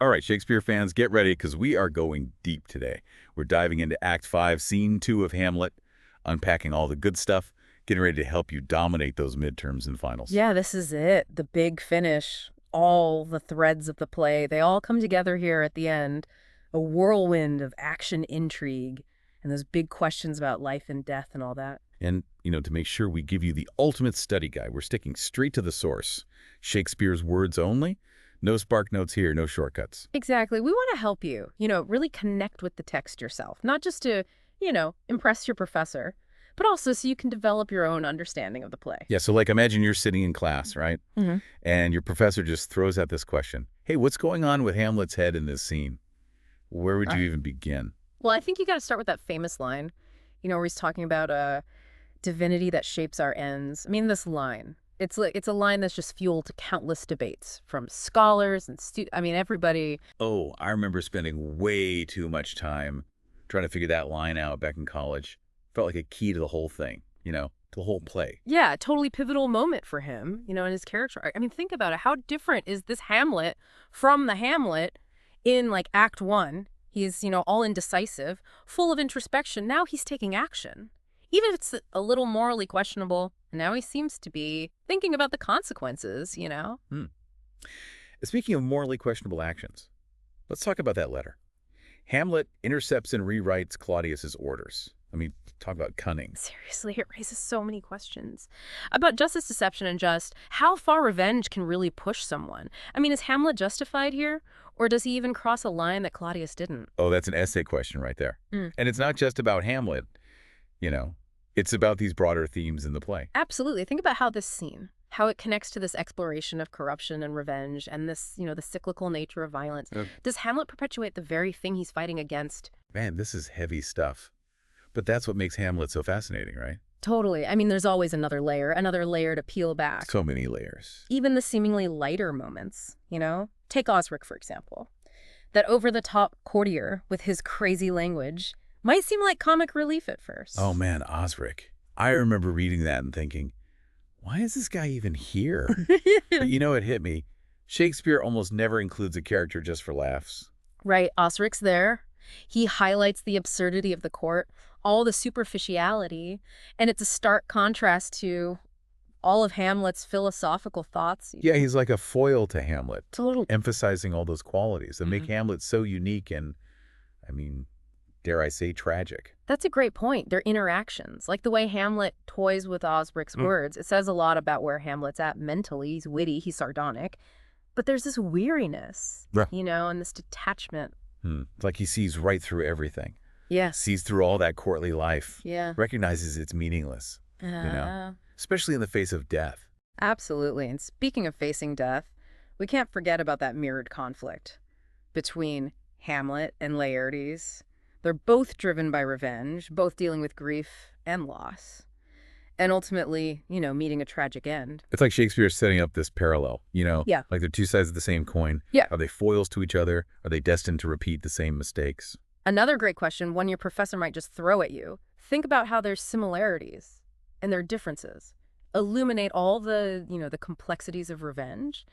All right, Shakespeare fans, get ready because we are going deep today. We're diving into Act 5, Scene 2 of Hamlet, unpacking all the good stuff, getting ready to help you dominate those midterms and finals. Yeah, this is it. The big finish. All the threads of the play, they all come together here at the end. A whirlwind of action intrigue and those big questions about life and death and all that. And, to make sure we give you the ultimate study guide, we're sticking straight to the source. Shakespeare's words only. No spark notes here, no shortcuts. Exactly. We want to help you, really connect with the text yourself, not just to, impress your professor, but also so you can develop your own understanding of the play. Yeah, so like imagine you're sitting in class, right? hmm And your professor just throws out this question. Hey, what's going on with Hamlet's head in this scene? Where would you even begin? Well, I think you got to start with that famous line, where he's talking about divinity that shapes our ends. I mean, this line. It's a line that's just fuel to countless debates from scholars and everybody. Oh, I remember spending way too much time trying to figure that line out back in college. Felt like a key to the whole thing, to the whole play. Yeah, a totally pivotal moment for him, in his character arc. I mean, think about it. How different is this Hamlet from the Hamlet in like Act 1? He's, all indecisive, full of introspection. Now he's taking action. Even if it's a little morally questionable, and now he seems to be thinking about the consequences. Hmm. Speaking of morally questionable actions, let's talk about that letter. Hamlet intercepts and rewrites Claudius's orders. I mean, talk about cunning. Seriously, it raises so many questions about justice, deception, and just how far revenge can really push someone. I mean, is Hamlet justified here? Or does he even cross a line that Claudius didn't? Oh, that's an essay question right there. Mm. And it's not just about Hamlet, you know. It's about these broader themes in the play. Absolutely. Think about how this scene, how it connects to this exploration of corruption and revenge and this, the cyclical nature of violence. Does Hamlet perpetuate the very thing he's fighting against? Man, this is heavy stuff. But that's what makes Hamlet so fascinating, right? Totally. I mean, there's always another layer to peel back. So many layers. Even the seemingly lighter moments. Take Osric, for example. That over-the-top courtier with his crazy language might seem like comic relief at first. Oh man, Osric. I remember reading that and thinking, why is this guy even here? But it hit me. Shakespeare almost never includes a character just for laughs. Right, Osric's there. He highlights the absurdity of the court, all the superficiality, and it's a stark contrast to all of Hamlet's philosophical thoughts. Yeah, he's like a foil to Hamlet, Totally. emphasizing all those qualities that make Hamlet so unique and, I mean, dare I say, tragic. That's a great point. Their interactions, like the way Hamlet toys with Osric's words, it says a lot about where Hamlet's at mentally. He's witty, he's sardonic, but there's this weariness, Yeah. and this detachment. It's like he sees right through everything. Yes. Sees through all that courtly life. Yeah. Recognizes it's meaningless, especially in the face of death. Absolutely. And speaking of facing death, we can't forget about that mirrored conflict between Hamlet and Laertes. They're both driven by revenge, both dealing with grief and loss, and ultimately, meeting a tragic end. It's like Shakespeare setting up this parallel, Yeah. like they're two sides of the same coin. Yeah. Are they foils to each other? Are they destined to repeat the same mistakes? Another great question, one your professor might just throw at you. Think about how there's similarities and their differences. Illuminate all the, the complexities of revenge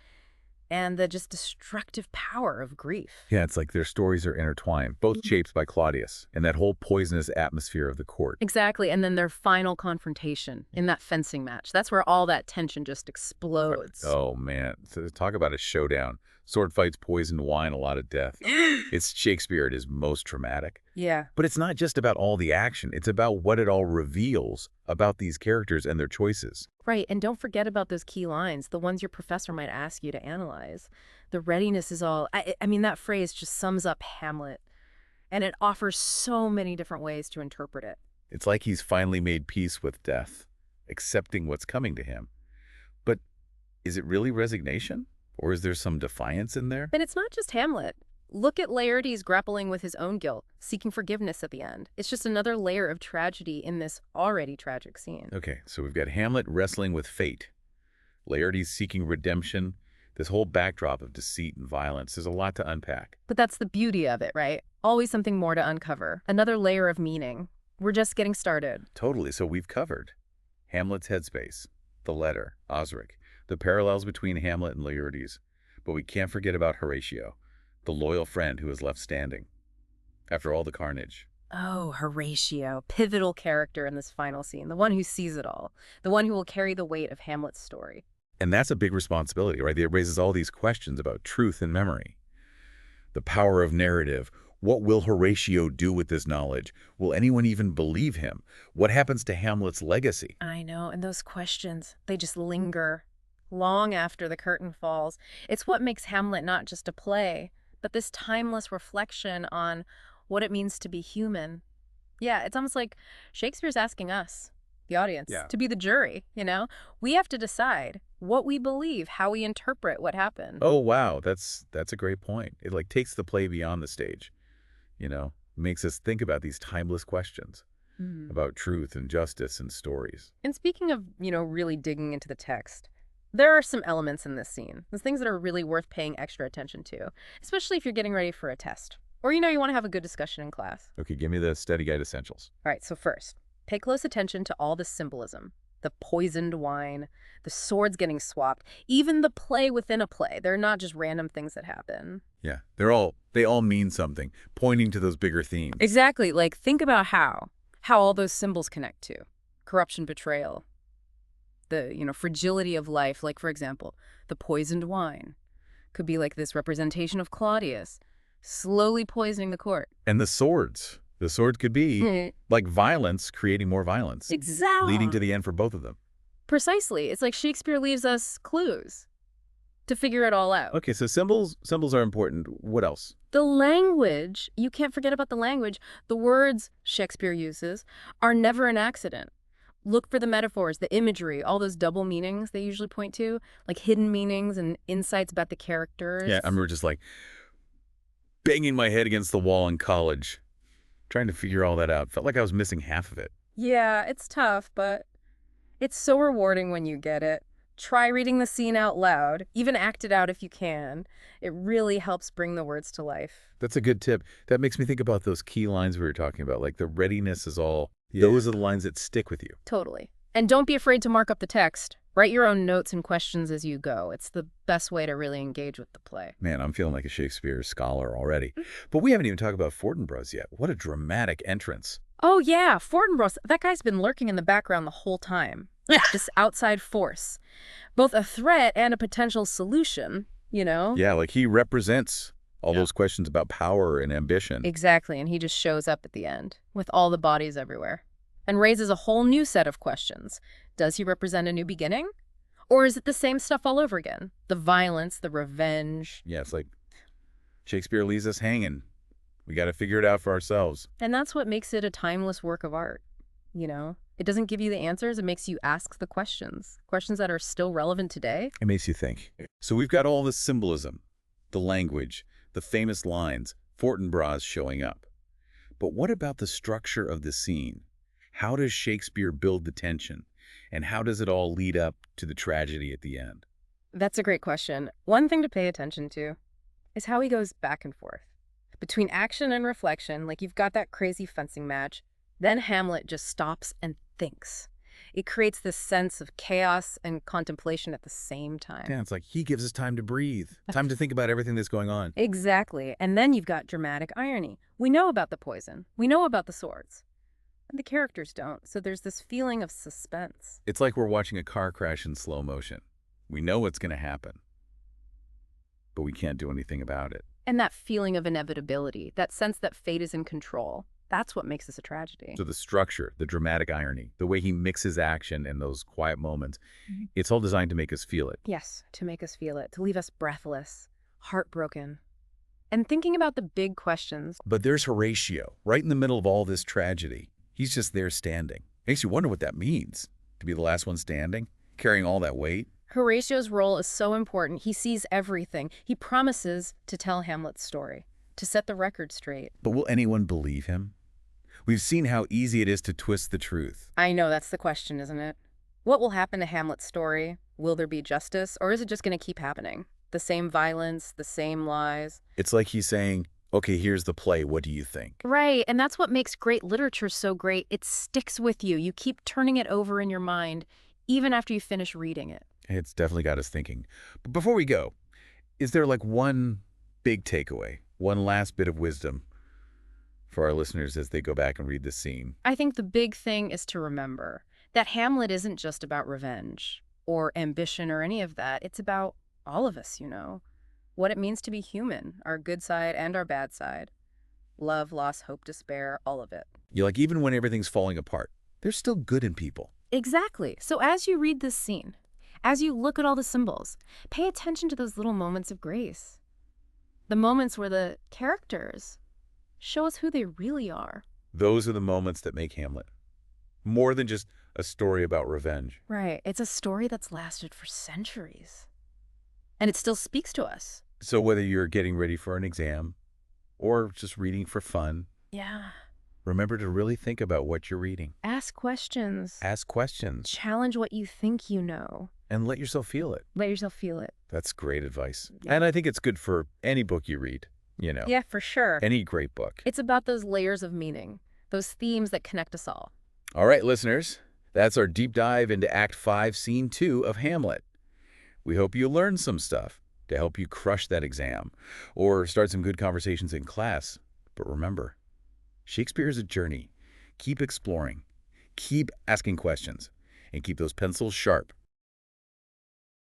and the just destructive power of grief. Yeah, it's like their stories are intertwined, both shaped by Claudius and that whole poisonous atmosphere of the court. Exactly. And then their final confrontation in that fencing match. That's where all that tension just explodes. Oh, man. So talk about a showdown. Sword fights, poisoned wine, a lot of death. It's Shakespeare at his most dramatic. Yeah. But it's not just about all the action. It's about what it all reveals about these characters and their choices. Right. And don't forget about those key lines, the ones your professor might ask you to analyze. The readiness is all, I mean, that phrase just sums up Hamlet. And it offers so many different ways to interpret it. It's like he's finally made peace with death, accepting what's coming to him. But is it really resignation? Or is there some defiance in there? And it's not just Hamlet. Look at Laertes grappling with his own guilt, seeking forgiveness at the end. It's just another layer of tragedy in this already tragic scene. Okay, so we've got Hamlet wrestling with fate, Laertes seeking redemption, this whole backdrop of deceit and violence. There's a lot to unpack. But that's the beauty of it, right? Always something more to uncover. Another layer of meaning. We're just getting started. Totally, so we've covered Hamlet's headspace, the letter, Osric, the parallels between Hamlet and Laertes, but we can't forget about Horatio, the loyal friend who is left standing after all the carnage. Oh, Horatio, pivotal character in this final scene, the one who sees it all, the one who will carry the weight of Hamlet's story. And that's a big responsibility, right? It raises all these questions about truth and memory. The power of narrative. What will Horatio do with this knowledge? Will anyone even believe him? What happens to Hamlet's legacy? I know, and those questions, they just linger long after the curtain falls. It's what makes Hamlet not just a play, but this timeless reflection on what it means to be human. Yeah, it's almost like Shakespeare's asking us, the audience, Yeah. to be the jury, you know? We have to decide what we believe, how we interpret what happened. Oh, wow. That's a great point. It like takes the play beyond the stage, makes us think about these timeless questions about truth and justice and stories. And speaking of, really digging into the text, there are some elements in this scene, those things that are really worth paying extra attention to, especially if you're getting ready for a test. Or, you want to have a good discussion in class. Okay, give me the study guide essentials. All right, so first, pay close attention to all the symbolism. The poisoned wine, the swords getting swapped, even the play within a play. They're not just random things that happen. Yeah, they all mean something, pointing to those bigger themes. Exactly. Like, think about how all those symbols connect to corruption, betrayal, the, fragility of life. Like, for example, the poisoned wine could be like this representation of Claudius slowly poisoning the court. And the swords. The sword could be like violence creating more violence. Exactly. Leading to the end for both of them. Precisely. It's like Shakespeare leaves us clues to figure it all out. Okay, so symbols are important. What else? The language, you can't forget about the language. The words Shakespeare uses are never an accident. Look for the metaphors, the imagery, all those double meanings they usually point to, like hidden meanings and insights about the characters. Yeah, I remember just like banging my head against the wall in college, trying to figure all that out. Felt like I was missing half of it. Yeah, it's tough, but it's so rewarding when you get it. Try reading the scene out loud, even act it out if you can. It really helps bring the words to life. That's a good tip. That makes me think about those key lines we were talking about, like the readiness is all. Yeah. Those are the lines that stick with you. Totally. And don't be afraid to mark up the text. Write your own notes and questions as you go. It's the best way to really engage with the play. Man, I'm feeling like a Shakespeare scholar already. But we haven't even talked about Fortinbras yet. What a dramatic entrance. Oh, yeah, Fortinbras. That guy's been lurking in the background the whole time. This outside force. Both a threat and a potential solution, Yeah, like he represents all those questions about power and ambition. Exactly, and he just shows up at the end with all the bodies everywhere and raises a whole new set of questions. Does he represent a new beginning? Or is it the same stuff all over again? The violence, the revenge. Yeah, it's like Shakespeare leaves us hanging. We got to figure it out for ourselves. And that's what makes it a timeless work of art. It doesn't give you the answers. It makes you ask the questions that are still relevant today. It makes you think. So we've got all this symbolism, the language, the famous lines, Fortinbras showing up. But what about the structure of the scene? How does Shakespeare build the tension? And how does it all lead up to the tragedy at the end? That's a great question. One thing to pay attention to is how he goes back and forth. Between action and reflection, like you've got that crazy fencing match, then Hamlet just stops and thinks. It creates this sense of chaos and contemplation at the same time. Yeah, it's like he gives us time to breathe, time to think about everything that's going on. Exactly. And then you've got dramatic irony. We know about the poison. We know about the swords. And the characters don't. So there's this feeling of suspense. It's like we're watching a car crash in slow motion. We know what's going to happen, but we can't do anything about it. And that feeling of inevitability, that sense that fate is in control, that's what makes this a tragedy. So the structure, the dramatic irony, the way he mixes action in those quiet moments, it's all designed to make us feel it. Yes, to make us feel it, to leave us breathless, heartbroken, and thinking about the big questions. But there's Horatio, right in the middle of all this tragedy. He's just there standing. Makes you wonder what that means, to be the last one standing, carrying all that weight. Horatio's role is so important. He sees everything. He promises to tell Hamlet's story, to set the record straight. But will anyone believe him? We've seen how easy it is to twist the truth. I know, that's the question, isn't it? What will happen to Hamlet's story? Will there be justice, or is it just going to keep happening? The same violence, the same lies? It's like he's saying, okay, here's the play. What do you think? Right, and that's what makes great literature so great. It sticks with you. You keep turning it over in your mind, even after you finish reading it. It's definitely got us thinking. But before we go, is there like one big takeaway, one last bit of wisdom for our listeners as they go back and read this scene. I think the big thing is to remember that Hamlet isn't just about revenge or ambition or any of that. It's about all of us, what it means to be human, our good side and our bad side. Love, loss, hope, despair, all of it. You're like, even when everything's falling apart, there's still good in people. Exactly. So as you read this scene, as you look at all the symbols, pay attention to those little moments of grace. The moments where the characters show us who they really are. Those are the moments that make Hamlet. More than just a story about revenge. Right. It's a story that's lasted for centuries. And it still speaks to us. So whether you're getting ready for an exam or just reading for fun, Yeah. remember to really think about what you're reading. Ask questions. Ask questions. Challenge what you think you know. And let yourself feel it. Let yourself feel it. That's great advice. Yeah. And I think it's good for any book you read, Yeah, for sure. any great book. It's about those layers of meaning, those themes that connect us all. All right, listeners, that's our deep dive into Act 5, Scene 2 of Hamlet. We hope you learned some stuff to help you crush that exam or start some good conversations in class. But remember, Shakespeare is a journey. Keep exploring, keep asking questions, and keep those pencils sharp